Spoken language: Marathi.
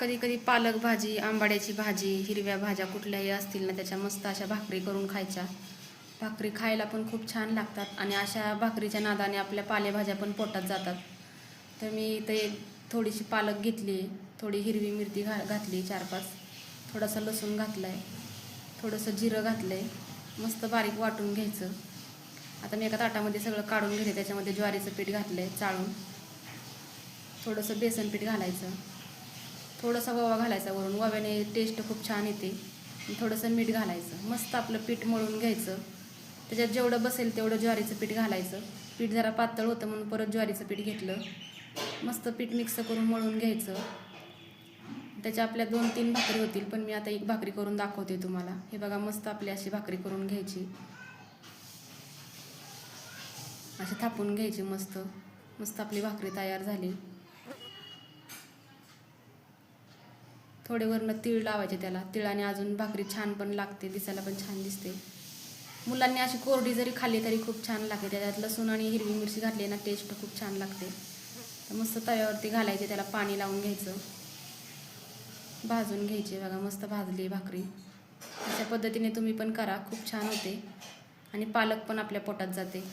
कधी कधी पालक भाजी, आंबाड्याची भाजी, हिरव्या भाज्या कुठल्याही असतील ना, त्याच्या मस्त अशा भाकरी करून खायच्या. भाकरी खायला पण खूप छान लागतात आणि अशा भाकरीच्या नादाने आपल्या पालेभाज्या पण पोटात जातात. तर मी इथे थोडीशी पालक घेतली, थोडी हिरवी मिरची घातली 4-5, थोडासा लसूण घातला आहे, थोडंसं जिरं घातलं आहे, मस्त बारीक वाटून घ्यायचं. आता मी एका ताटामध्ये सगळं काढून घेते. त्याच्यामध्ये ज्वारीचं पीठ घातलं आहे चाळून, थोडंसं बेसन पीठ घालायचं, थोडासा ओवा घालायचा वरून, ओव्याने टेस्ट खूप छान येते. थोडंसं मीठ घालायचं, मस्त आपलं पीठ मळून घ्यायचं. त्याच्यात जेवढं बसेल तेवढं ज्वारीचं पीठ घालायचं. पीठ जरा पातळ होतं म्हणून परत ज्वारीचं पीठ घेतलं. मस्त पीठ मिक्स करून मळून घ्यायचं. त्याच्या आपल्या 2-3 भाकरी होतील, पण मी आता एक भाकरी करून दाखवते तुम्हाला. हे बघा, मस्त आपली अशी भाकरी करून घ्यायची, अशी थापून घ्यायची. मस्त मस्त आपली भाकरी तयार झाली. थोडे वरनं तीळ लावायचे त्याला. तिळाने अजून भाकरी छान पण लागते, दिसायला पण छान दिसते. मुलांनी अशी कोरडी जरी खाल्ली तरी खूप छान लागते. त्याच्यात लसूण आणि हिरवी मिरची घातली ना, टेस्ट खूप छान लागते. तर मस्त तव्यावरती घालायचे, त्याला पाणी लावून घ्यायचं, भाजून घ्यायचे. बघा, मस्त भाजली भाकरी. अशा पद्धतीने तुम्ही पण करा, खूप छान होते आणि पालक पण आपल्या पोटात जाते.